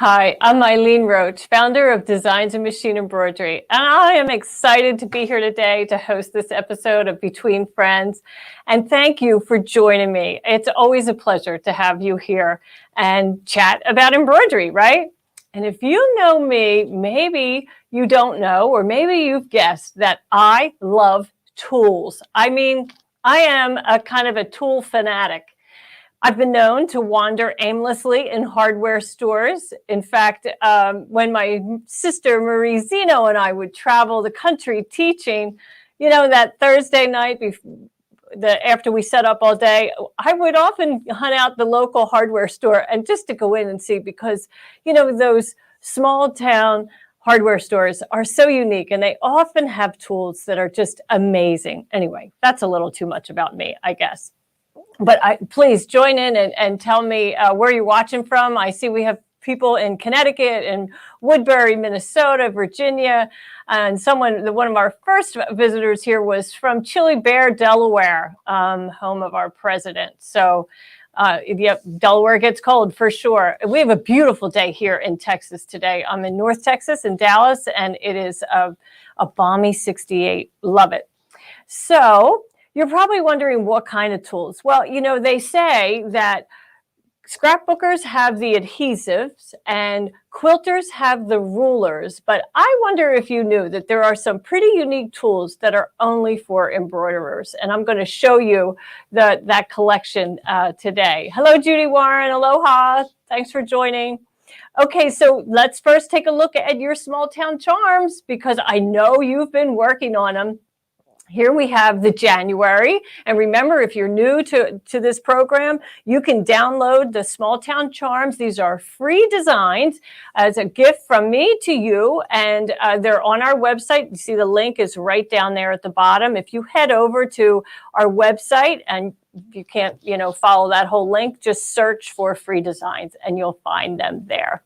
Hi, I'm Eileen Roche, founder of Designs and Machine Embroidery, and I am excited to be here today to host this episode of Between Friends. And thank you for joining me. It's always a pleasure to have you here and chat about embroidery, right? And if you know me, maybe you don't know, or maybe you've guessed that I love tools. I mean, I am a kind of a tool fanatic. I've been known to wander aimlessly in hardware stores. In fact, when my sister Marie Zeno and I would travel the country teaching, you know, that Thursday night after we set up all day, I would often hunt out the local hardware store and just to go in and see, because, you know, those small town hardware stores are so unique and they often have tools that are just amazing. Anyway, that's a little too much about me, I guess. But please join in and tell me where you're watching from. I see we have people in Connecticut and Woodbury, Minnesota, Virginia, and one of our first visitors here was from Chili Bear, Delaware, home of our president. So yep, Delaware gets cold for sure. We have a beautiful day here in Texas today. I'm in North Texas in Dallas, and it is a balmy 68. Love it. So you're probably wondering what kind of tools. Well, you know, they say that scrapbookers have the adhesives and quilters have the rulers, but I wonder if you knew that there are some pretty unique tools that are only for embroiderers. And I'm going to show you that collection today. Hello, Judy Warren. Aloha. Thanks for joining. Okay, so let's first take a look at your small town charms, because I know you've been working on them. Here we have the January. And remember, if you're new to this program, you can download the Small Town Charms. These are free designs as a gift from me to you. And they're on our website. You see the link is right down there at the bottom. If you head over to our website, and you can't, you know, follow that whole link, just search for free designs and you'll find them there.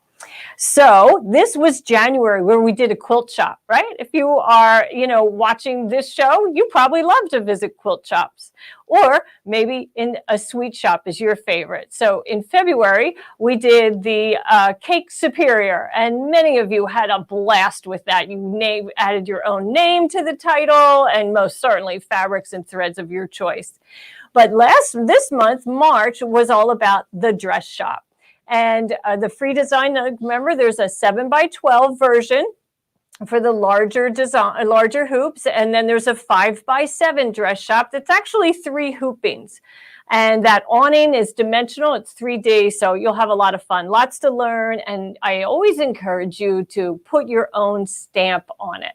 So this was January, where we did a quilt shop, right? If you are, you know, watching this show, you probably love to visit quilt shops, or maybe in a sweet shop is your favorite. So in February, we did the Cake Superior, and many of you had a blast with that. You added your own name to the title, and most certainly fabrics and threads of your choice. But this month, March, was all about the dress shop. And the free design, remember, there's a 7x12 version for the larger hoops. And then there's a 5x7 dress shop that's actually 3 hoopings. And that awning is dimensional. It's 3D. So you'll have a lot of fun, lots to learn. And I always encourage you to put your own stamp on it,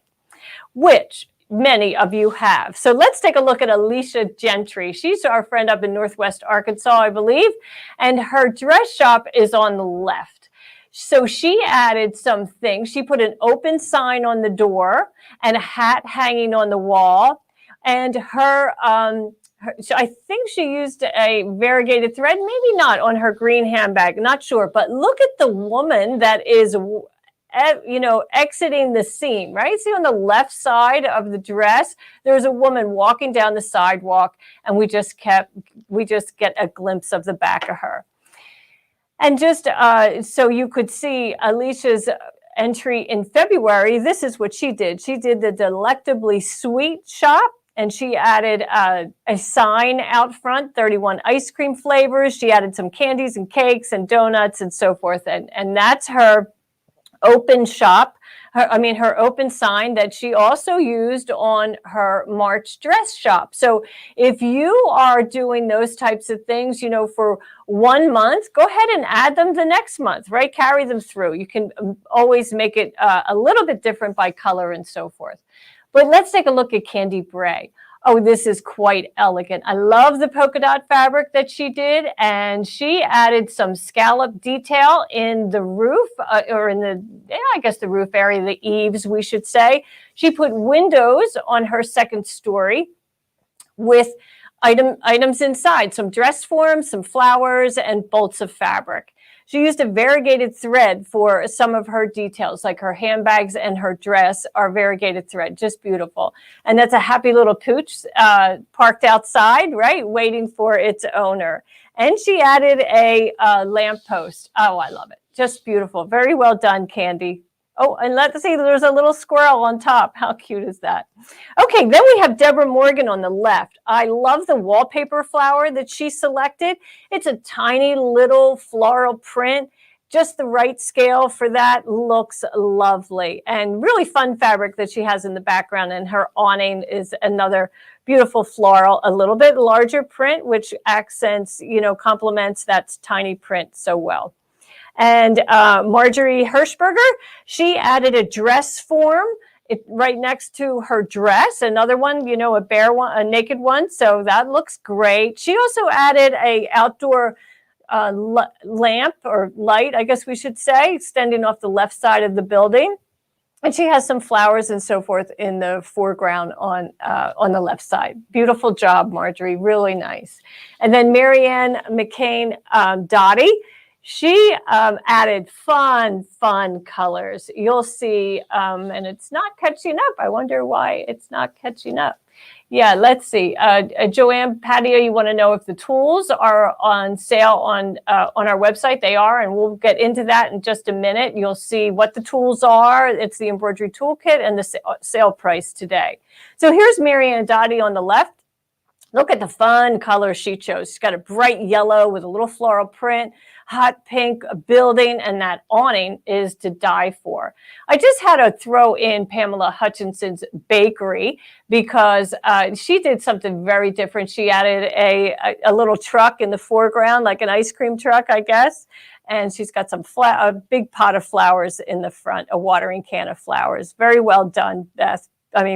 which many of you have. So let's take a look at Alicia Gentry. She's our friend up in Northwest Arkansas, I believe, and her dress shop is on the left. So she added some things. She put an open sign on the door and a hat hanging on the wall. And so I think she used a variegated thread, maybe not, on her green handbag, not sure. But look at the woman that is, you know, exiting the scene, right? See on the left side of the dress, there's a woman walking down the sidewalk, and we just get a glimpse of the back of her. And just so you could see Alicia's entry in February, this is what she did. She did the Delectably Sweet shop, and she added a sign out front, 31 ice cream flavors. She added some candies and cakes and donuts and so forth. And that's her open shop, her open sign that she also used on her March dress shop. So if you are doing those types of things, you know, for 1 month, go ahead and add them the next month, right? Carry them through. You can always make it a little bit different by color and so forth. But let's take a look at Candy Bray. Oh, this is quite elegant. I love the polka dot fabric that she did, and she added some scallop detail in the roof, or in the, I guess the roof area, the eaves, we should say. She put windows on her second story with items inside, some dress forms, some flowers, and bolts of fabric. She used a variegated thread for some of her details, like her handbags and her dress are variegated thread, just beautiful. And that's a happy little pooch parked outside, right, waiting for its owner. And she added a lamppost. Oh, I love it. Just beautiful. Very well done, Candy. Oh, and let's see, there's a little squirrel on top. How cute is that? Okay, then we have Deborah Morgan on the left. I love the wallpaper flower that she selected. It's a tiny little floral print, just the right scale for that. Looks lovely and really fun fabric that she has in the background. And her awning is another beautiful floral, a little bit larger print, which accents, complements that tiny print so well. And Marjorie Hirschberger, she added a dress form right next to her dress. Another one, a bare one, a naked one. So that looks great. She also added a outdoor lamp or light, I guess we should say, extending off the left side of the building. And she has some flowers and so forth in the foreground on the left side. Beautiful job, Marjorie. Really nice. And then Marianne McCain Dottie. She added fun colors. You'll see, and it's not catching up. I wonder why it's not catching up. Yeah, let's see. Joanne Patio, you want to know if the tools are on sale on our website? They are, and we'll get into that in just a minute. You'll see what the tools are. It's the embroidery toolkit and the sale price today. So here's Marianne Dottie on the left. Look at the fun color she chose. She's got a bright yellow with a little floral print, hot pink building, and that awning is to die for. I just had to throw in Pamela Hutchinson's bakery because she did something very different. She added a little truck in the foreground, like an ice cream truck, I guess. And she's got a big pot of flowers in the front, a watering can of flowers. Very well done,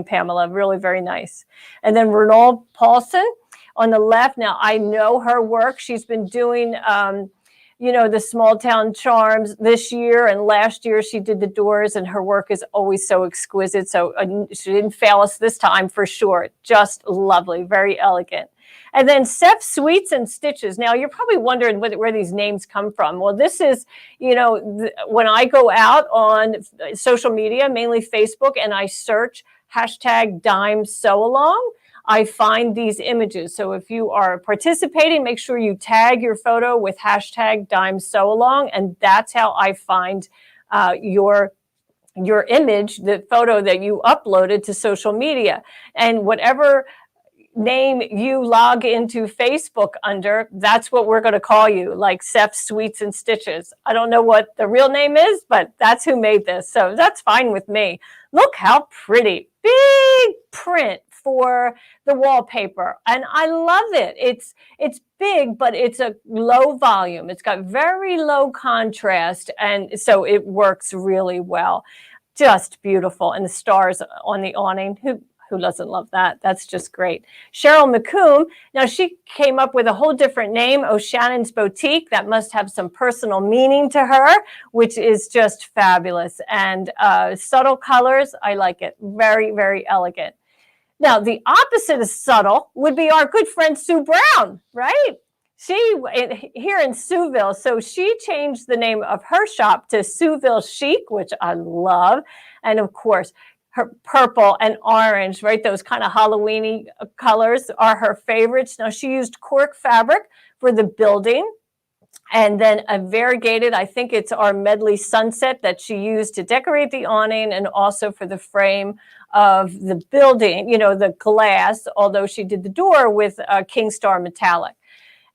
Pamela, really very nice. And then Renald Paulson on the left. Now, I know her work. She's been doing, the small town charms this year, and last year she did the doors, and her work is always so exquisite. So she didn't fail us this time for sure. Just lovely, very elegant. And then Seth Sweets and Stitches. Now, you're probably wondering where these names come from. Well, this is, when I go out on social media, mainly Facebook, and I search #DimeSewAlong, I find these images. So if you are participating, make sure you tag your photo with #DimeSewAlong, and that's how I find your image, the photo that you uploaded to social media. And whatever name you log into Facebook under, that's what we're going to call you, like Seth Sweets and Stitches. I don't know what the real name is, but that's who made this. So that's fine with me. Look how pretty. Big print for the wallpaper. And I love it. It's big, but it's a low volume. It's got very low contrast. And so it works really well. Just beautiful. And the stars on the awning. Who doesn't love that? That's just great. Cheryl McComb, now she came up with a whole different name, O'Shannon's Boutique. That must have some personal meaning to her, which is just fabulous. And subtle colors, I like it. Very, very elegant. Now, the opposite of subtle would be our good friend Sue Brown, right? She, here in Sueville, so she changed the name of her shop to Sueville Chic, which I love. And of course, her purple and orange, right? Those kind of Halloween-y colors are her favorites. Now, she used cork fabric for the building, and then a variegated, I think it's our Medley Sunset that she used to decorate the awning and also for the frame of the building, the glass, although she did the door with King Star Metallic.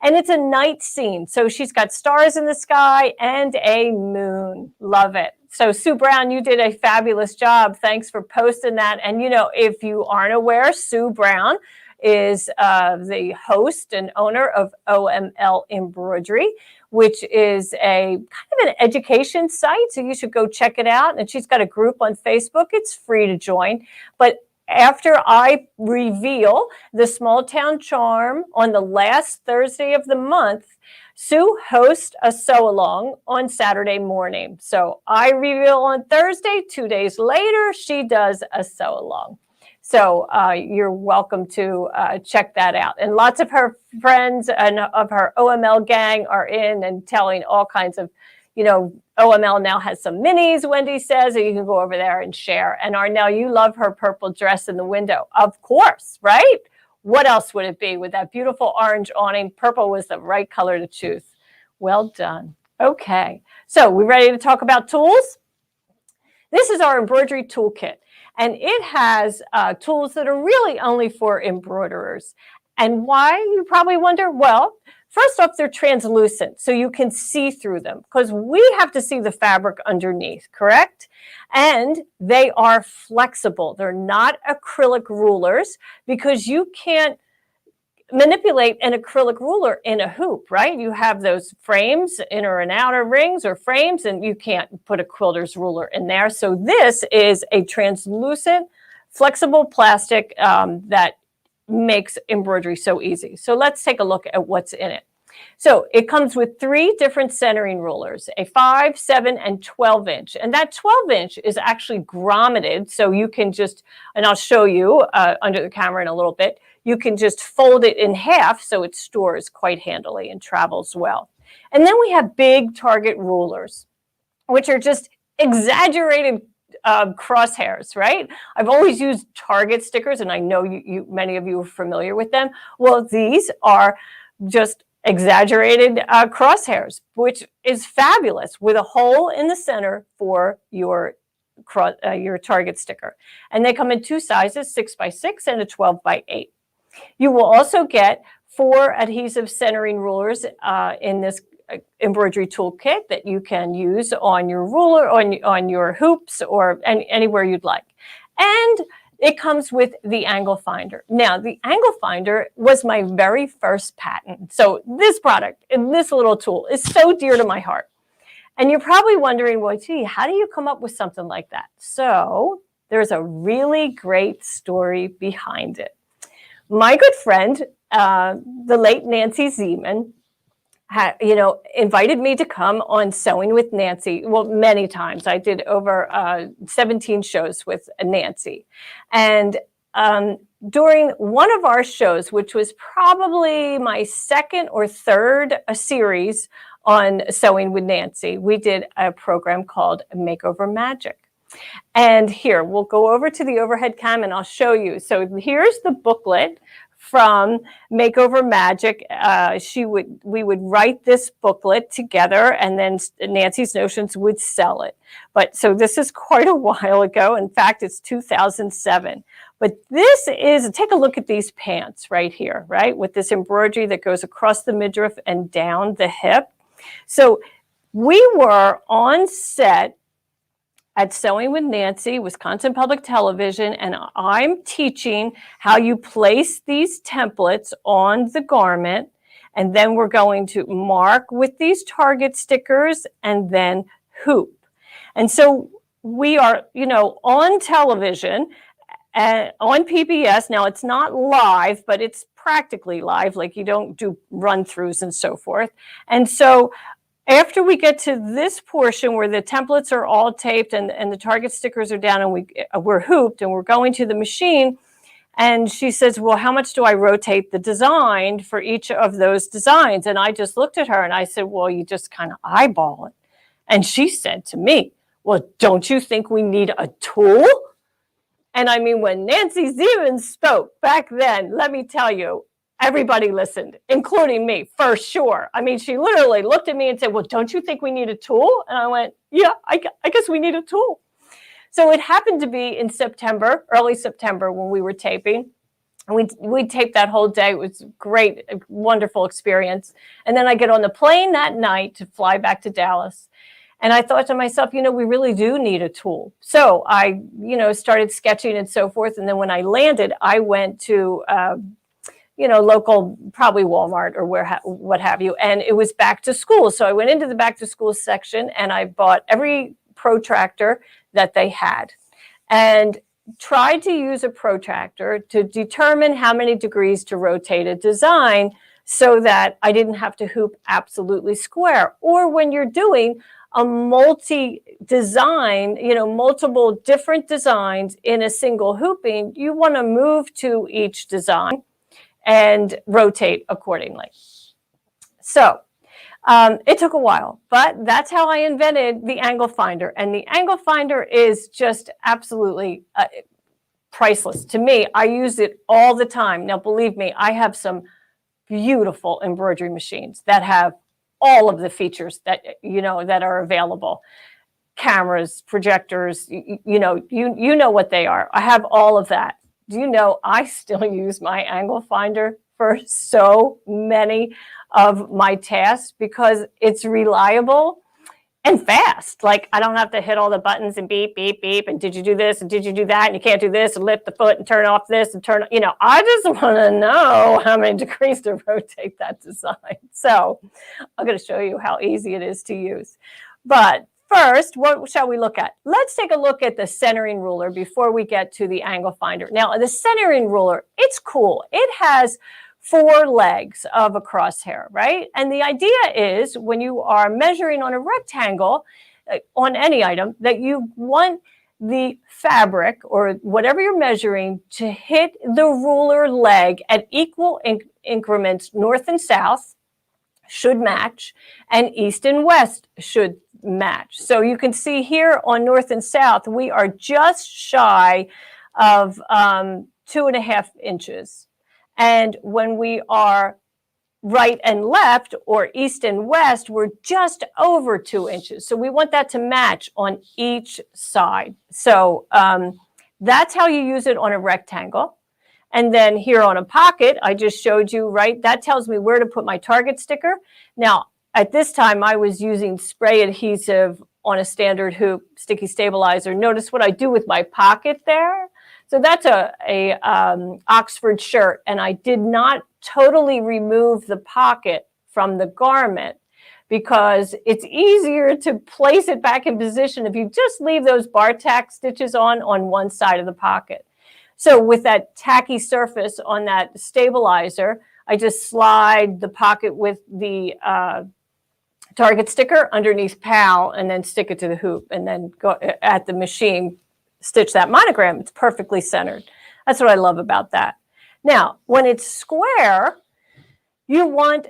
And it's a night scene. So she's got stars in the sky and a moon. Love it. So Sue Brown, you did a fabulous job. Thanks for posting that. And, if you aren't aware, Sue Brown is the host and owner of OML Embroidery, which is a kind of an education site. So you should go check it out. And she's got a group on Facebook. It's free to join. But after I reveal the small town charm on the last Thursday of the month, Sue hosts a sew-along on Saturday morning. So I reveal on Thursday. 2 days later, she does a sew-along. So you're welcome to check that out. And lots of her friends and of her OML gang are in and telling all kinds of, OML now has some minis, Wendy says, and you can go over there and share. And Arnell, you love her purple dress in the window. Of course, right? What else would it be with that beautiful orange awning? Purple was the right color to choose. Well done. Okay, so we ready to talk about tools? This is our embroidery toolkit, and it has tools that are really only for embroiderers. And why, you probably wonder? Well, first off, they're translucent, so you can see through them because we have to see the fabric underneath, correct? And they are flexible. They're not acrylic rulers because you can't manipulate an acrylic ruler in a hoop, right? You have those frames, inner and outer rings or frames, and you can't put a quilter's ruler in there. So this is a translucent, flexible plastic that makes embroidery so easy. So let's take a look at what's in it. So it comes with 3 different centering rulers, a 5, 7, and 12 inch. And that 12 inch is actually grommeted. So you can just, and I'll show you under the camera in a little bit, you can just fold it in half so it stores quite handily and travels well. And then we have big target rulers, which are just exaggerated crosshairs, right? I've always used target stickers, and I know many of you are familiar with them. Well, these are just exaggerated crosshairs, which is fabulous, with a hole in the center for your target sticker. And they come in 2 sizes, 6x6 and a 12x8. You will also get 4 adhesive centering rulers in this embroidery toolkit that you can use on your ruler, on your hoops, or anywhere you'd like. And it comes with the angle finder. Now, the angle finder was my very first patent. So this product and this little tool is so dear to my heart. And you're probably wondering, well, gee, how do you come up with something like that? So there's a really great story behind it. My good friend, the late Nancy Zeman, invited me to come on Sewing with Nancy. Well, many times. I did over 17 shows with Nancy. And during one of our shows, which was probably my 2nd or 3rd series on Sewing with Nancy, we did a program called Makeover Magic. And here, we'll go over to the overhead cam and I'll show you. So here's the booklet from Makeover Magic. We would write this booklet together, and then Nancy's Notions would sell it. But so this is quite a while ago. In fact, it's 2007. But this is, take a look at these pants right here, right? With this embroidery that goes across the midriff and down the hip. So we were on set at Sewing with Nancy, Wisconsin Public Television, and I'm teaching how you place these templates on the garment, and then we're going to mark with these target stickers and then hoop. And so we are, on television, on PBS. Now, it's not live, but it's practically live, like you don't do run-throughs and so forth. And so after we get to this portion where the templates are all taped and the target stickers are down and we're hooped and we're going to the machine, and she says, well, how much do I rotate the design for each of those designs? And I just looked at her and I said, well, you just kind of eyeball it. And she said to me, well, don't you think we need a tool? And I mean, when Nancy Zeman spoke back then, let me tell you, everybody listened, including me, for sure. I mean, she literally looked at me and said, well, don't you think we need a tool? And I went, yeah, I guess we need a tool. So it happened to be in September, early September, when we were taping. We taped that whole day. It was great, a wonderful experience. And then I get on the plane that night to fly back to Dallas. And I thought to myself, we really do need a tool. So I, started sketching and so forth. And then when I landed, I went to local, probably Walmart or what have you. And it was back to school. So I went into the back to school section and I bought every protractor that they had and tried to use a protractor to determine how many degrees to rotate a design so that I didn't have to hoop absolutely square. Or when you're doing a multi-design, multiple different designs in a single hooping, you want to move to each design and rotate accordingly. So it took a while, but that's how I invented the angle finder. And the angle finder is just absolutely priceless to me. I use it all the time. Now, believe me, I have some beautiful embroidery machines that have all of the features that, that are available. Cameras, projectors, you know what they are. I have all of that. Do you know I still use my angle finder for so many of my tasks because it's reliable and fast. Like, I don't have to hit all the buttons and beep, beep, beep, and did you do this and did you do that, and you can't do this, and lift the foot and turn off this and turn, I just want to know how many degrees to rotate that design. So I'm going to show you how easy it is to use. But first, what shall we look at? Let's take a look at the centering ruler before we get to the angle finder. Now, the centering ruler, it's cool. It has 4 legs of a crosshair, right? And the idea is when you are measuring on a rectangle, on any item, that you want the fabric or whatever you're measuring to hit the ruler leg at equal increments. North and south should match, and east and west should match. So you can see here on north and south, we are just shy of 2.5 inches. And when we are right and left, or east and west, we're just over 2 inches. So we want that to match on each side. So that's how you use it on a rectangle. And then here on a pocket, I just showed you, right? That tells me where to put my target sticker. Now, at this time, I was using spray adhesive on a standard hoop, sticky stabilizer. Notice what I do with my pocket there. So that's a Oxford shirt, and I did not totally remove the pocket from the garment because it's easier to place it back in position if you just leave those bar tack stitches on one side of the pocket. So with that tacky surface on that stabilizer, I just slide the pocket with the target sticker underneath PAL and then stick it to the hoop and then go at the machine, stitch that monogram. It's perfectly centered. That's what I love about that. Now, when it's square, you want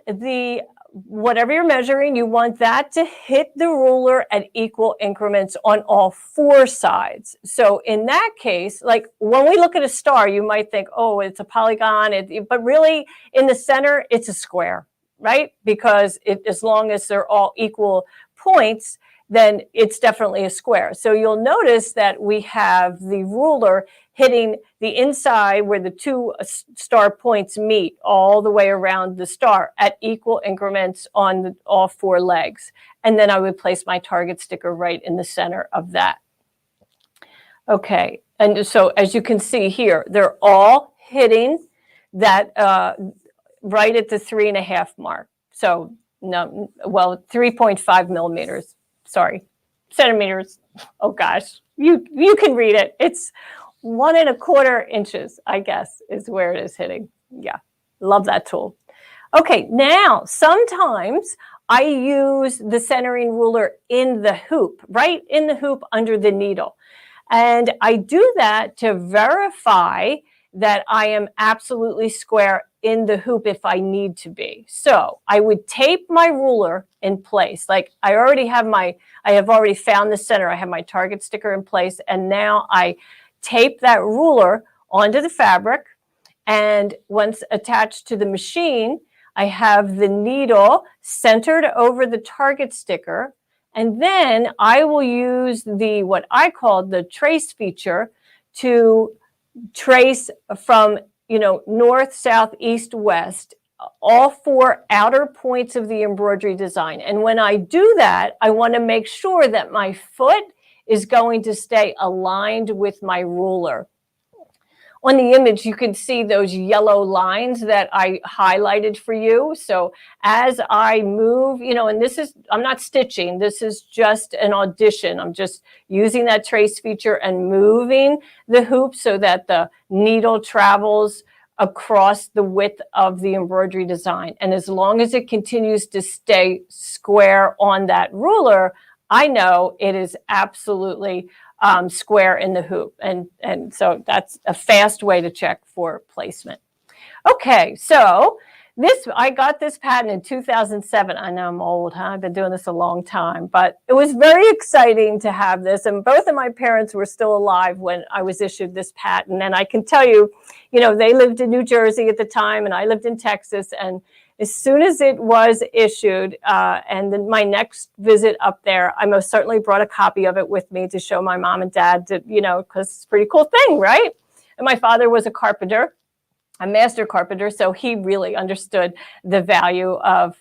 whatever you're measuring, you want that to hit the ruler at equal increments on all 4 sides. So in that case, like when we look at a star, you might think, oh, it's a polygon, but really in the center, it's a square, right? Because as long as they're all equal points, then it's definitely a square. So you'll notice that we have the ruler hitting the inside where the 2 star points meet all the way around the star at equal increments on all 4 legs. And then I would place my target sticker right in the center of that. Okay, and so as you can see here, they're all hitting that right at the 3.5 mark. So no, well, 3.5 millimeters. Sorry, centimeters. Oh gosh, you can read it. It's 1.25 inches, I guess, is where it is hitting. Yeah, love that tool. Okay, now sometimes I use the centering ruler in the hoop, right in the hoop under the needle. And I do that to verify that I am absolutely square in the hoop if I need to be. So I would tape my ruler in place. Like I have already found the center. I have my target sticker in place, and now I tape that ruler onto the fabric. And once attached to the machine, I have the needle centered over the target sticker. And then I will use what I call the trace feature to trace from north, south, east, west, all 4 outer points of the embroidery design. And when I do that, I want to make sure that my foot is going to stay aligned with my ruler. On the image, you can see those yellow lines that I highlighted for you. So as I move, and I'm not stitching, this is just an audition. I'm just using that trace feature and moving the hoop so that the needle travels across the width of the embroidery design. And as long as it continues to stay square on that ruler, I know it is absolutely square in the hoop. And so that's a fast way to check for placement. Okay, so I got this patent in 2007. I know I'm old, huh? I've been doing this a long time, but it was very exciting to have this. And both of my parents were still alive when I was issued this patent. And I can tell you, they lived in New Jersey at the time, and I lived in Texas. And As soon as it was issued, and then my next visit up there, I most certainly brought a copy of it with me to show my mom and dad, to, because it's a pretty cool thing, right? And my father was a carpenter, a master carpenter, so he really understood the value of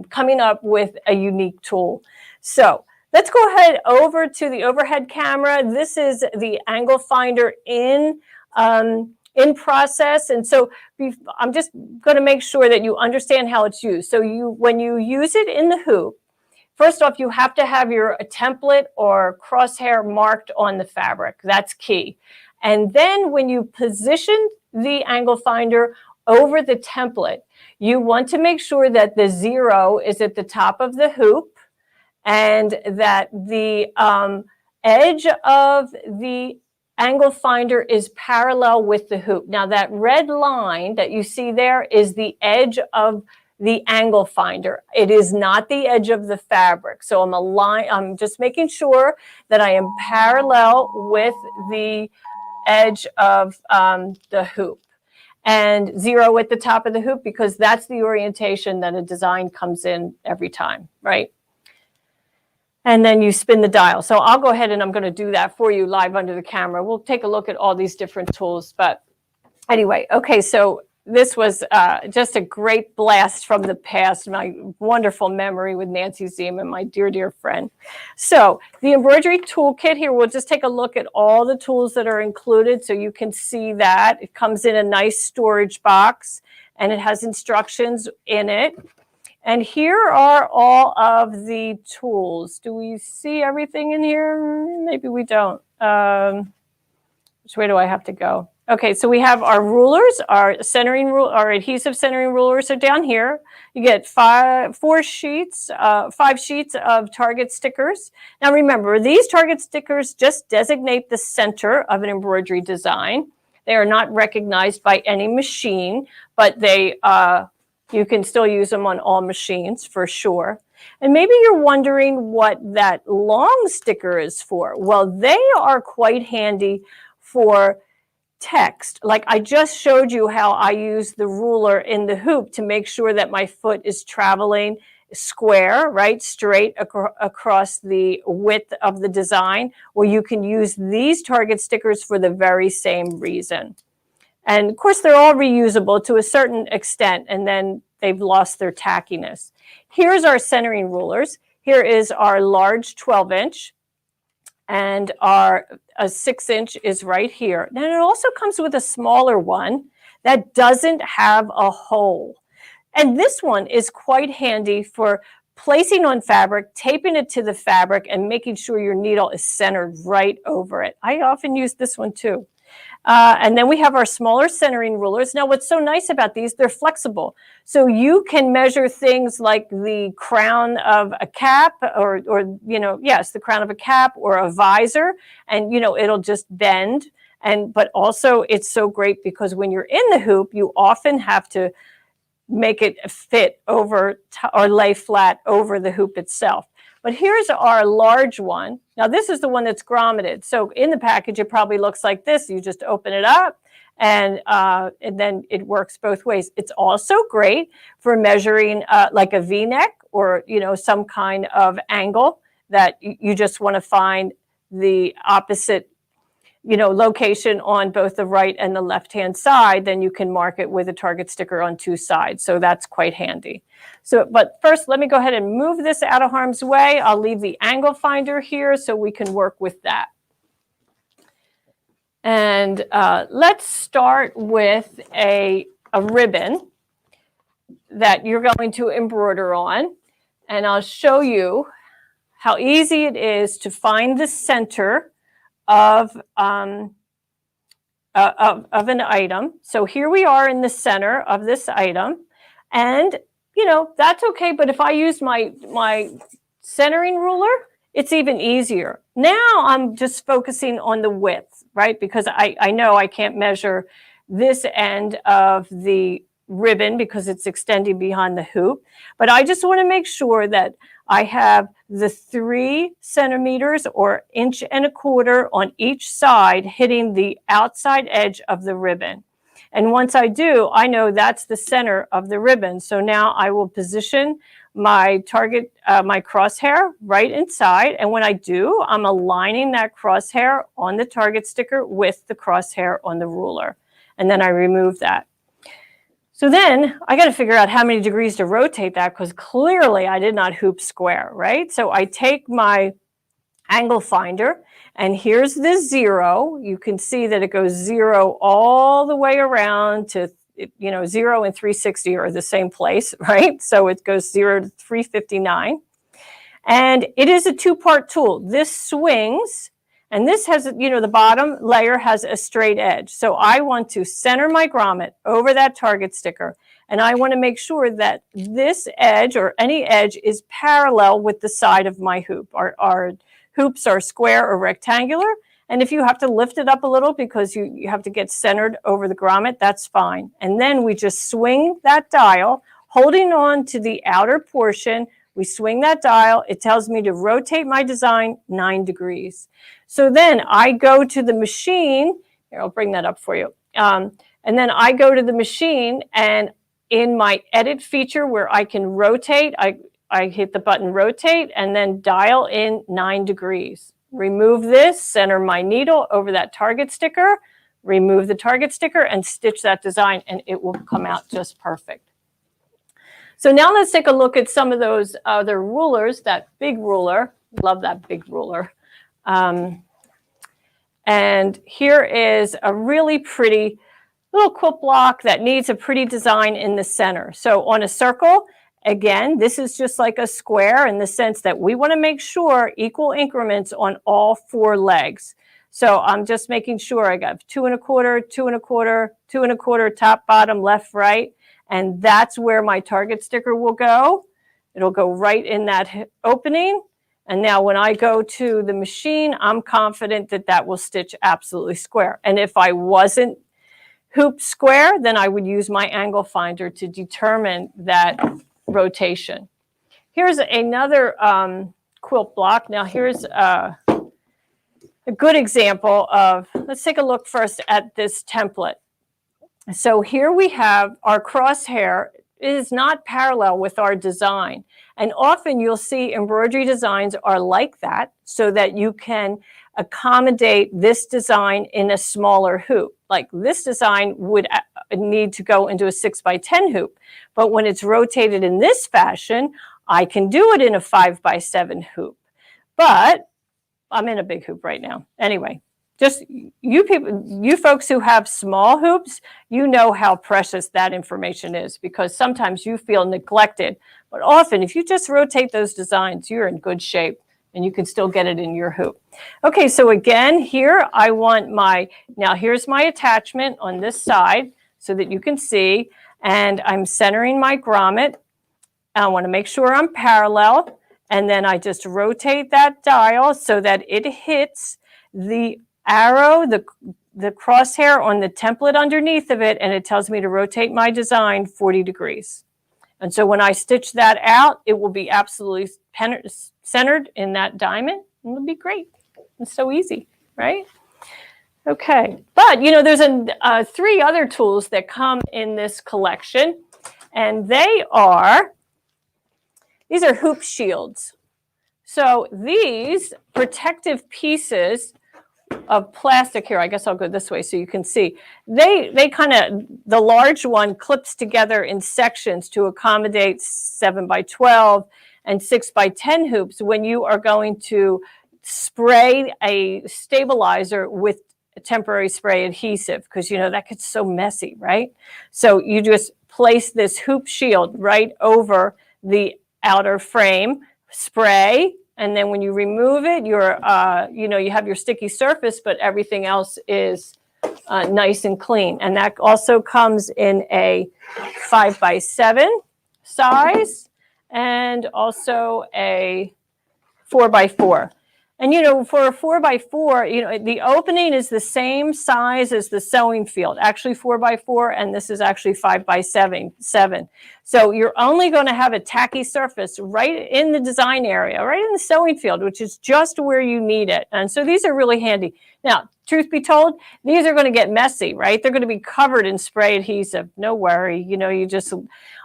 coming up with a unique tool. So let's go ahead over to the overhead camera. This is the angle finder in process. And so I'm just going to make sure that you understand how it's used. So when you use it in the hoop, first off, you have to have your template or crosshair marked on the fabric. That's key. And then when you position the angle finder over the template, you want to make sure that the 0 is at the top of the hoop and that the edge of the angle finder is parallel with the hoop. Now that red line that you see there is the edge of the angle finder. It is not the edge of the fabric. So I'm just making sure that I am parallel with the edge of the hoop, and 0 at the top of the hoop, because that's the orientation that a design comes in every time, right? And then you spin the dial. So I'll go ahead and I'm going to do that for you live under the camera. We'll take a look at all these different tools. But anyway, okay, so this was just a great blast from the past, my wonderful memory with Nancy Zeman, my dear, dear friend. So the embroidery toolkit here, we'll just take a look at all the tools that are included so you can see that. It comes in a nice storage box and it has instructions in it. And here are all of the tools. Do we see everything in here? Maybe we don't. Which way do I have to go? Okay, so we have our rulers, our centering rule, our adhesive centering rulers are down here. You get 5 sheets of target stickers. Now remember, these target stickers just designate the center of an embroidery design. They are not recognized by any machine, but they you can still use them on all machines for sure. And maybe you're wondering what that long sticker is for. Well, they are quite handy for text. Like I just showed you how I use the ruler in the hoop to make sure that my foot is traveling square, right, straight across the width of the design. Well, you can use these target stickers for the very same reason. And of course, they're all reusable to a certain extent, and then they've lost their tackiness. Here's our centering rulers. Here is our large 12-inch, and our 6-inch is right here. Now, it also comes with a smaller one that doesn't have a hole. And this one is quite handy for placing on fabric, taping it to the fabric, and making sure your needle is centered right over it. I often use this one too. And then we have our smaller centering rulers. Now, what's so nice about these, they're flexible. So you can measure things like the crown of a cap or the crown of a cap or a visor, and, it'll just bend. But also it's so great because when you're in the hoop, you often have to make it fit over or lay flat over the hoop itself. But here's our large one. Now, this is the one that's grommeted. So in the package, it probably looks like this. You just open it up, and then it works both ways. It's also great for measuring like a V-neck or, some kind of angle that you just want to find the opposite location on both the right and the left-hand side. Then you can mark it with a target sticker on 2 sides. So that's quite handy. But first, let me go ahead and move this out of harm's way. I'll leave the angle finder here so we can work with that. And let's start with a ribbon that you're going to embroider on. And I'll show you how easy it is to find the center of an item. So here we are in the center of this item, and that's okay. But if I use my centering ruler, it's even easier. Now I'm just focusing on the width, right? Because I know I can't measure this end of the ribbon because it's extending behind the hoop, but I just want to make sure that I have the 3 centimeters or 1.25 inches on each side hitting the outside edge of the ribbon. And once I do, I know that's the center of the ribbon. So now I will position my target, my crosshair right inside. And when I do, I'm aligning that crosshair on the target sticker with the crosshair on the ruler. And then I remove that. So then I got to figure out how many degrees to rotate that, because clearly I did not hoop square, right? So I take my angle finder, and here's the 0. You can see that it goes 0 all the way around to, 0 and 360 are the same place, right? So it goes 0 to 359. And it is a 2-part tool. This swings, and this has, the bottom layer has a straight edge. So I want to center my grommet over that target sticker, and I want to make sure that this edge or any edge is parallel with the side of my hoop. Our hoops are square or rectangular, and if you have to lift it up a little because you have to get centered over the grommet, that's fine. And then we just swing that dial, holding on to the outer portion. We swing that dial. It tells me to rotate my design 9 degrees. So then I go to the machine. Here, I'll bring that up for you. And then I go to the machine, and in my edit feature where I can rotate, I hit the button rotate and then dial in 9 degrees. Remove this, center my needle over that target sticker, remove the target sticker, and stitch that design, and it will come out just perfect. So now let's take a look at some of those other rulers. That big ruler, love that big ruler. And here is a really pretty little quilt block that needs a pretty design in the center. So on a circle, again, this is just like a square in the sense that we want to make sure equal increments on all 4 legs. So I'm just making sure I got 2 1/4, 2 1/4, 2 1/4, top, bottom, left, right. And that's where my target sticker will go. It'll go right in that opening. And now when I go to the machine, I'm confident that that will stitch absolutely square. And if I wasn't hoop square, then I would use my angle finder to determine that rotation. Here's another quilt block. Now here's a good example of, let's take a look first at this template. So here we have our crosshair is not parallel with our design. And often you'll see embroidery designs are like that, so that you can accommodate this design in a smaller hoop. Like this design would need to go into a 6x10 hoop. But when it's rotated in this fashion, I can do it in a 5x7 hoop. But I'm in a big hoop right now. Anyway, just you folks who have small hoops, you know how precious that information is, because sometimes you feel neglected. But often, if you just rotate those designs, you're in good shape and you can still get it in your hoop. Okay, so again, here I want now here's my attachment on this side so that you can see, and I'm centering my grommet. I want to make sure I'm parallel, and then I just rotate that dial so that it hits the arrow, the crosshair on the template underneath of it, and it tells me to rotate my design 40 degrees. And so when I stitch that out, it will be absolutely centered in that diamond, and it'll be great. It's so easy, right? Okay, but there's 3 other tools that come in this collection, and these are hoop shields. So these protective pieces of plastic here, I guess I'll go this way so you can see, they kind of, the large one clips together in sections to accommodate 7x12 and 6x10 hoops when you are going to spray a stabilizer with temporary spray adhesive, because that gets so messy, right? So you just place this hoop shield right over the outer frame, spray, and then when you remove it, you have your sticky surface, but everything else is nice and clean. And that also comes in a 5x7 size and also a 4x4. And, you know, for a 4x4, you know, the opening is the same size as the sewing field, actually 4x4, and this is actually 5x7. So you're only going to have a tacky surface right in the design area, right in the sewing field, which is just where you need it. And so these are really handy. Now, truth be told, these are going to get messy, right? They're going to be covered in spray adhesive. No worry. You know,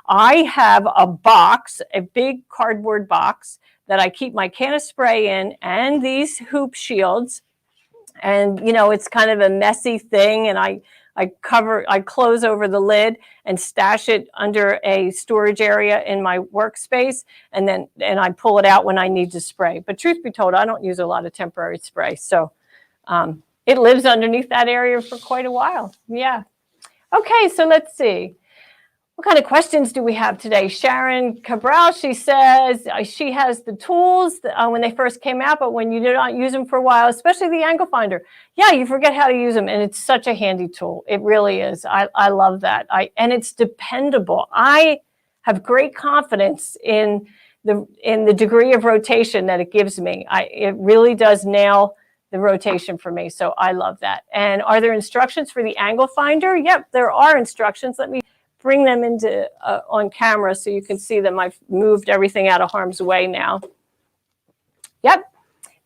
I have a box, a big cardboard box that I keep my can of spray in and these hoop shields. And, you know, it's kind of a messy thing. And I close over the lid and stash it under a storage area in my workspace. And I pull it out when I need to spray. But truth be told, I don't use a lot of temporary spray. So it lives underneath that area for quite a while. Yeah. Okay, so let's see. What kind of questions do we have today? Sharon Cabral, she says she has the tools when they first came out, but when you do not use them for a while, especially the angle finder, yeah, you forget how to use them, and it's such a handy tool. It really is. I love that. And it's dependable. I have great confidence in the degree of rotation that it gives me. It really does nail the rotation for me, so I love that. And are there instructions for the angle finder? Yep, there are instructions. Let me bring them into on camera so you can see them. I've moved everything out of harm's way now. Yep.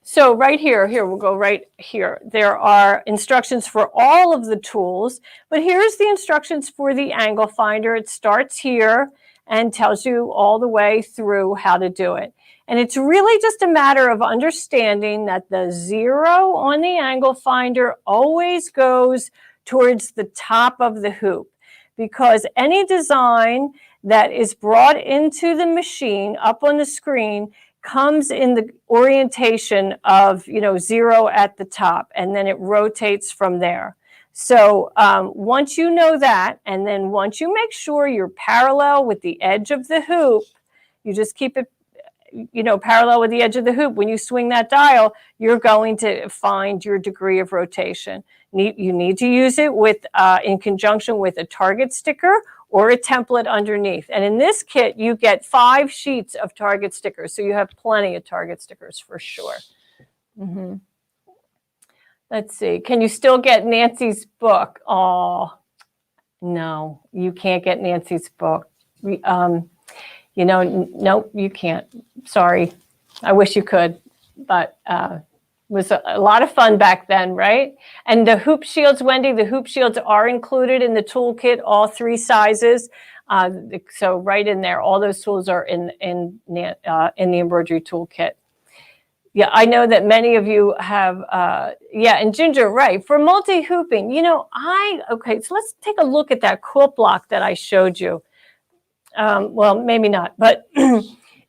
So right here, we'll go right here. There are instructions for all of the tools, but here's the instructions for the angle finder. It starts here and tells you all the way through how to do it. And it's really just a matter of understanding that the 0 on the angle finder always goes towards the top of the hoop, because any design that is brought into the machine up on the screen comes in the orientation of, you know, 0 at the top, and then it rotates from there. So once you know that, and then once you make sure you're parallel with the edge of the hoop, you just keep it, you know, parallel with the edge of the hoop. When you swing that dial, you're going to find your degree of rotation. You need to use it with in conjunction with a target sticker or a template underneath. And in this kit, you get 5 sheets of target stickers. So you have plenty of target stickers for sure. Mm-hmm. Let's see. Can you still get Nancy's book? Oh, no, you can't get Nancy's book. You know, nope, you can't. Sorry. I wish you could, but it was a lot of fun back then, right? And the hoop shields, Wendy, the hoop shields are included in the toolkit, all 3 sizes. So right in there, all those tools are in the embroidery toolkit. Yeah, I know that many of you have, and Ginger, right, for multi-hooping, you know, okay, so let's take a look at that quilt block that I showed you. Well, maybe not, but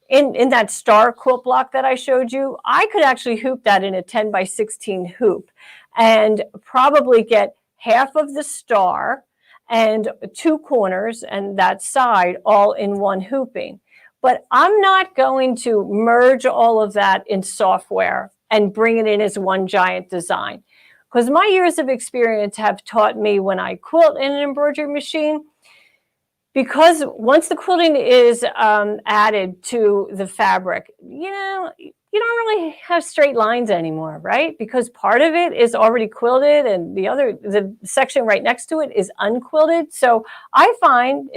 in that star quilt block that I showed you, I could actually hoop that in a 10x16 hoop and probably get half of the star and 2 corners and that side all in one hooping. But I'm not going to merge all of that in software and bring it in as one giant design, because my years of experience have taught me when I quilt in an embroidery machine, because once the quilting is added to the fabric, you know, you don't really have straight lines anymore, right? Because part of it is already quilted and the section right next to it is unquilted. So I find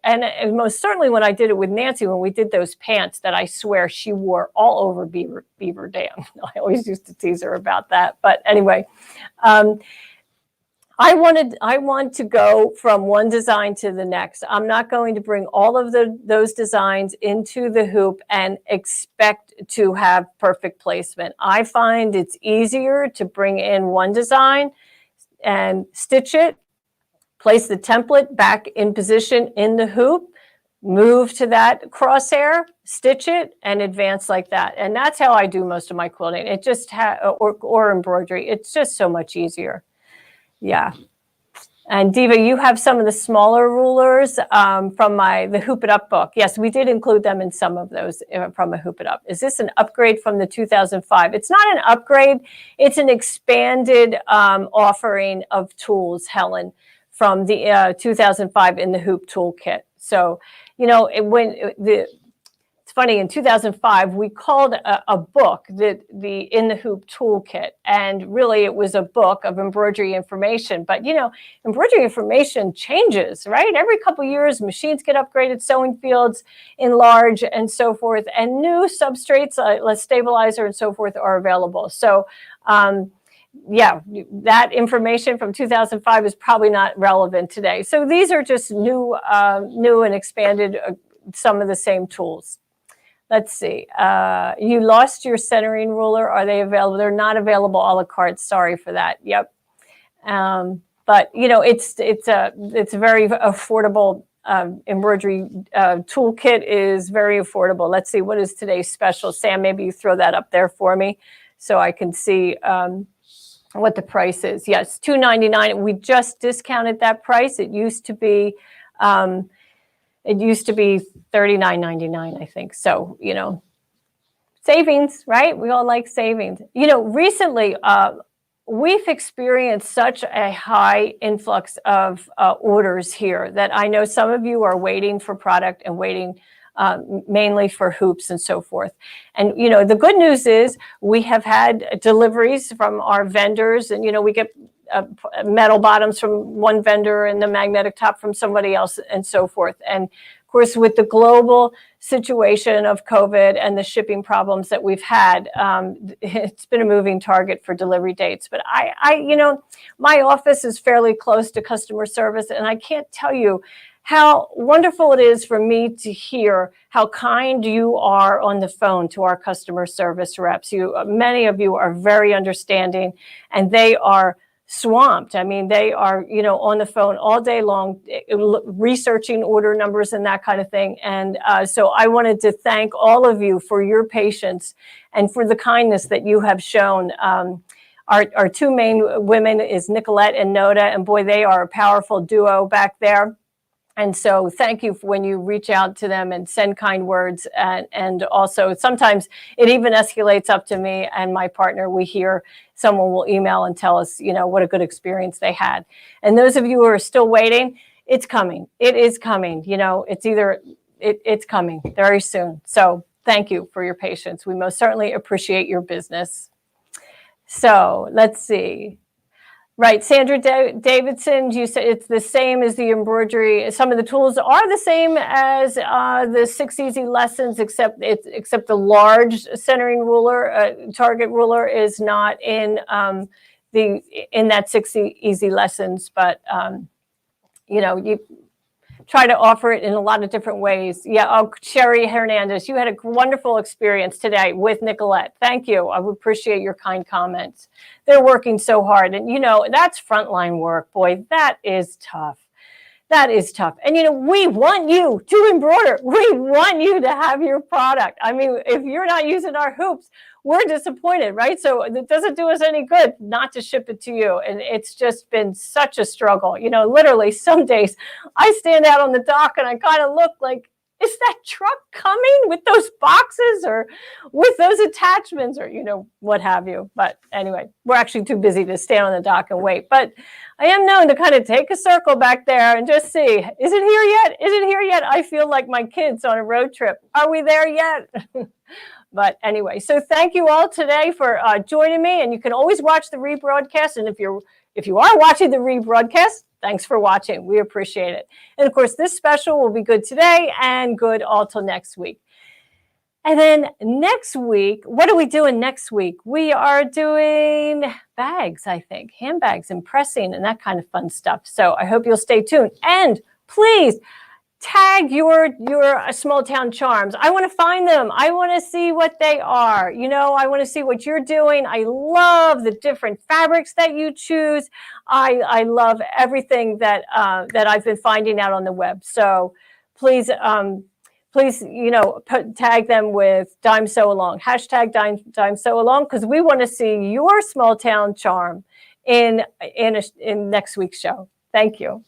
and most certainly when I did it with Nancy, when we did those pants that I swear she wore all over Beaver Dam. I always used to tease her about that. But anyway, I want to go from one design to the next. I'm not going to bring all of those designs into the hoop and expect to have perfect placement. I find it's easier to bring in one design and stitch it, place the template back in position in the hoop, move to that crosshair, stitch it, and advance like that. And that's how I do most of my quilting. It just or embroidery. It's just so much easier. Yeah. And Diva, you have some of the smaller rulers from the Hoop It Up book. Yes, we did include them in some of those from a Hoop It Up. Is this an upgrade from the 2005? It's not an upgrade. It's an expanded offering of tools, Helen, from the 2005 in the Hoop Toolkit. So, you know, it's funny, in 2005, we called a book the In the Hoop Toolkit. And really, it was a book of embroidery information. But, embroidery information changes, right? Every couple of years, machines get upgraded, sewing fields enlarge, and so forth. And new substrates, like stabilizer and so forth, are available. So, yeah, that information from 2005 is probably not relevant today. So these are just new and expanded, some of the same tools. Let's see. You lost your centering ruler. Are they available? They're not available a la carte. Sorry for that. Yep. But it's a very affordable embroidery toolkit is very affordable. Let's see, what is today's special? Sam, maybe you throw that up there for me so I can see what the price is. Yes, $2.99. We just discounted that price. It used to be $39.99, I think. So, savings, right? We all like savings. Recently, we've experienced such a high influx of orders here that I know some of you are waiting for product and waiting mainly for hoops and so forth. And, the good news is we have had deliveries from our vendors, and, we get metal bottoms from one vendor and the magnetic top from somebody else and so forth. And of course, with the global situation of COVID and the shipping problems that we've had, it's been a moving target for delivery dates. But my office is fairly close to customer service, and I can't tell you how wonderful it is for me to hear how kind you are on the phone to our customer service reps. Many of you are very understanding, and they are swamped. I mean, they are, on the phone all day long, researching order numbers and that kind of thing. And so I wanted to thank all of you for your patience and for the kindness that you have shown. Our two main women is Nicolette and Noda, and boy, they are a powerful duo back there. And so thank you for when you reach out to them and send kind words. And also sometimes it even escalates up to me and my partner. We hear someone will email and tell us, what a good experience they had. And those of you who are still waiting, it's coming. It is coming. It's coming very soon. So thank you for your patience. We most certainly appreciate your business. So let's see. Right, Sandra Davidson, you said it's the same as the embroidery. Some of the tools are the same as the 6 Easy Lessons, except the large centering ruler, target ruler, is not in that 6 Easy Lessons. But you try to offer it in a lot of different ways. Yeah, Sherry Hernandez, you had a wonderful experience today with Nicolette. Thank you. I would appreciate your kind comments. They're working so hard. And, that's frontline work. Boy, that is tough. That is tough. And, we want you to embroider. We want you to have your product. I mean, if you're not using our hoops, we're disappointed, right? So it doesn't do us any good not to ship it to you. And it's just been such a struggle. Literally some days I stand out on the dock and I kind of look like, is that truck coming with those boxes or with those attachments or, what have you. But anyway, we're actually too busy to stand on the dock and wait. But I am known to kind of take a circle back there and just see, is it here yet? Is it here yet? I feel like my kids on a road trip. Are we there yet? But anyway, so thank you all today for joining me. And you can always watch the rebroadcast. And if you are watching the rebroadcast, thanks for watching. We appreciate it. And of course, this special will be good today and good all till next week. And then next week, what are we doing next week? We are doing bags, I think, handbags and pressing and that kind of fun stuff. So I hope you'll stay tuned. And please, tag your small town charms. I want to find them. I want to see what they are. I want to see what you're doing. I love the different fabrics that you choose. I love everything that I've been finding out on the web. So please, tag them with Dime Sew Along, hashtag Dime Sew Along, because we want to see your small town charm in next week's show. Thank you.